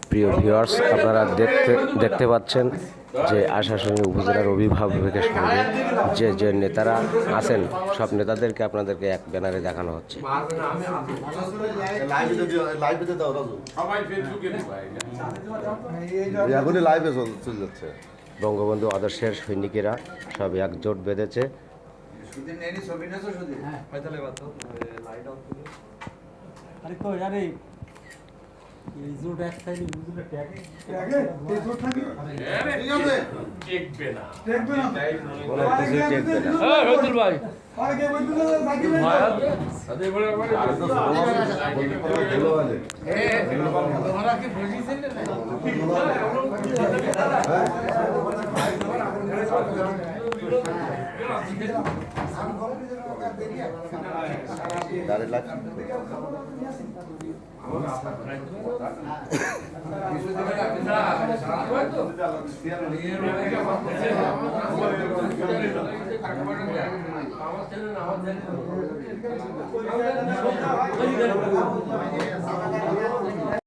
প্রিয় ভিউয়ার্স, আপনারা দেখতে পাচ্ছেন যে আশাশুনি উপজেলার অভিভাবকের সঙ্গে যে নেতারা আছেন, সব নেতাদেরকে আপনাদেরকে এক ব্যানারে দেখানো হচ্ছে। বঙ্গবন্ধু আদর্শের সৈনিকেরা সব একজোট বেঁধেছে।